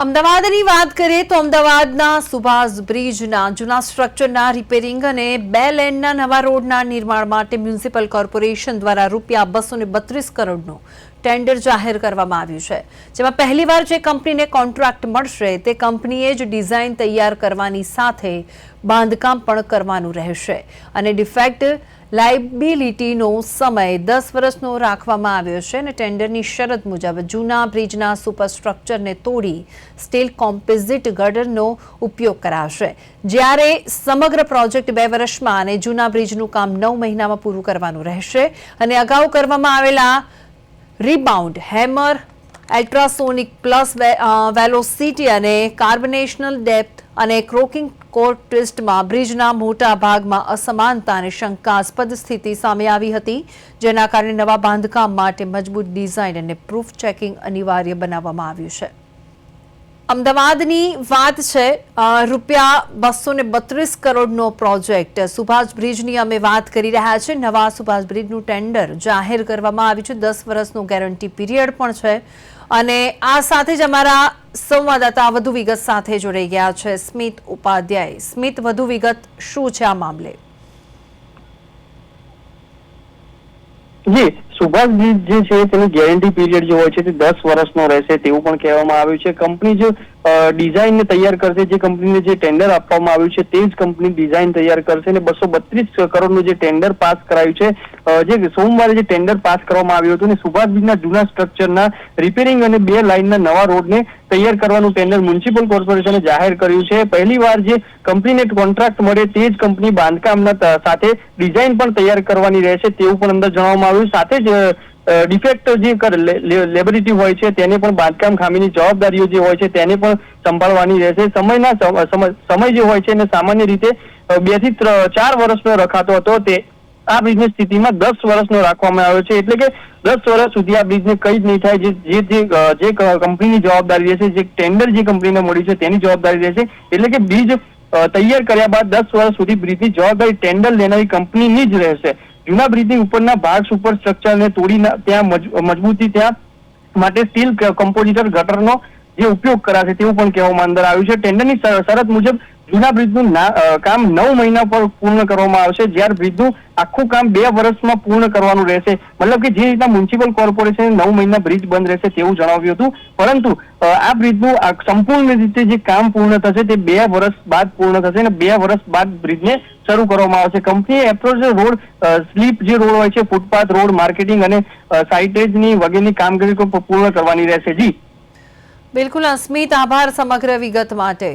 અમદાવાદની વાત કરીએ તો અમદાવાદના સુભાષ બ્રિજના જૂના સ્ટ્રક્ચરના રિપેરિંગ અને 2 લેનના નવા રોડના નિર્માણ માટે મ્યુનિસિપલ કોર્પોરેશન દ્વારા રૂપિયા 232 કરોડનું ટેન્ડર જાહેર કરવામાં આવ્યું છે, જેમાં પહેલીવાર જે કંપનીને કોન્ટ્રાક્ટ મળશે તે કંપનીએ જ ડિઝાઇન તૈયાર કરવાની સાથે બાંધકામ પણ કરવાનું રહેશે અને ડિફેક્ટ લાયબિલિટીનો સમય 10 વર્ષનો રાખવામાં આવ્યો છે અને ટેન્ડરની શરત મુજબ જૂના બ્રિજના સુપરસ્ટ્રક્ચરને તોડી સ્ટીલ કોમ્પોઝિટ ગર્ડરનો ઉપયોગ કરાશે, જ્યારે સમગ્ર પ્રોજેક્ટ 2 વર્ષમાં અને જૂના બ્રિજનું કામ 9 મહિનામાં પૂરું કરવાનું રહેશે અને અગાઉ કરવામાં આવેલા rebound hammer, ultrasonic plus velocity અને કાર્બનેશનલ ડેપ્થ અને ક્રોકિંગ કોર ટ્વિસ્ટમાં બ્રિજના મોટા ભાગમાં અસમાનતા અને શંકાસ્પદ સ્થિતિ સામે આવી હતી, જેના કારણે નવા બાંધકામ માટે મજબૂત ડિઝાઇન અને પ્રૂફ ચેકિંગ અનિવાર્ય બનાવવામાં આવ્યું છે. અમદાવાદની વાત છે, રૂપિયા 232 કરોડનો પ્રોજેક્ટ સુભાષ બ્રિજની અમે વાત કરી રહ્યા છીએ. નવા સુભાષ બ્રિજનું ટેન્ડર જાહેર કરવામાં આવ્યું છે, 10 વર્ષનો ગેરંટી પીરિયડ પણ છે અને આ સાથે જ અમારા સંવાદદાતા વધુ વિગત સાથે જોડાઈ ગયા છે સ્મિત ઉપાધ્યાય. સ્મિત, વધુ વિગત શું છે આ મામલે? જી, સુભાષ બ્રિજ જે છે તેની ગેરંટી પીરિયડ જે હોય છે તે 10 વર્ષનો રહેશે તેવું પણ કહેવામાં આવ્યું છે. કંપની જે ડિઝાઇનને તૈયાર કરશે, જે કંપનીને જે ટેન્ડર આપવામાં આવ્યું છે તે જ કંપની ડિઝાઇન તૈયાર કરશે અને 232 કરોડનું જે ટેન્ડર પાસ કરાયું છે, જે સોમવારે જે ટેન્ડર પાસ કરવામાં આવ્યું હતું અને સુભાષ બ્રિજના જૂના સ્ટ્રક્ચરના રિપેરિંગ અને 2 લાઇનના નવા રોડને તૈયાર કરવાનું ટેન્ડર મ્યુનિસિપલ કોર્પોરેશને જાહેર કર્યું છે. પહેલીવાર જે કંપનીને કોન્ટ્રાક્ટ મળે તે જ કંપની બાંધકામના સાથે ડિઝાઇન પણ તૈયાર કરવાની રહેશે તેવું પણ અંદર જણાવવામાં આવ્યું. સાથે જ ડિફેક્ટ જે લેબોરેટરી હોય છે તેને પણ બાંધકામ ખામીની જવાબદારીઓ જે હોય છે તેને પણ સંભાળવાની રહેશે. સમય જે હોય છે એને સામાન્ય રીતે 2 થી 4 વર્ષનો રખાતો હતો, તે આ બ્રિજની સ્થિતિમાં 10 વર્ષનો રાખવામાં આવ્યો છે. એટલે કે 10 વર્ષ સુધી આ બ્રિજને કઈ જ નહીં થાય. જે કંપનીની જવાબદારી રહેશે, જે ટેન્ડર જે કંપનીને મળ્યું છે તેની જવાબદારી રહેશે. એટલે કે બ્રિજ તૈયાર કર્યા બાદ 10 વર્ષ સુધી બ્રિજની જવાબદારી ટેન્ડર લેનારી કંપનીની જ રહેશે. જૂના બ્રિજની ઉપરના ભાગ સુપર સ્ટ્રક્ચરને તોડી ત્યાં મજબૂતી ત્યાં માટે સ્ટીલ કમ્પોઝિટર ગટરનો જે ઉપયોગ કરાશે તેવું પણ કહેવામાં અંદર આવ્યું છે. ટેન્ડરની શરત મુજબ જૂના બ્રિજનું કામ 9 મહિના પર પૂર્ણ કરવામાં આવશે, જ્યારે બ્રિજનું આખું કામ 2 વર્ષમાં પૂર્ણ કરવાનું રહેશે. મતલબ કે જે રીતના મ્યુનિસિપલ કોર્પોરેશને 9 મહિના બ્રિજ બંધ રહેશે તેવું જણાવ્યું હતું, પરંતુ આ બ્રિજનું સંપૂર્ણ રીતે જે કામ પૂર્ણ થશે તે 2 વર્ષ બાદ પૂર્ણ થશે અને 2 વર્ષ બાદ બ્રિજને શરૂ કરવામાં આવશે. કંપનીએ એપ્રોચ રોડ, સ્લીપ જે રોડ હોય છે, ફૂટપાથ રોડ, માર્કેટિંગ અને સાઇટેજની વગેરેની કામગીરી પૂર્ણ કરવાની રહેશે. જી બિલકુલ અસ્મિત, આભાર સમગ્ર વિગત માટે.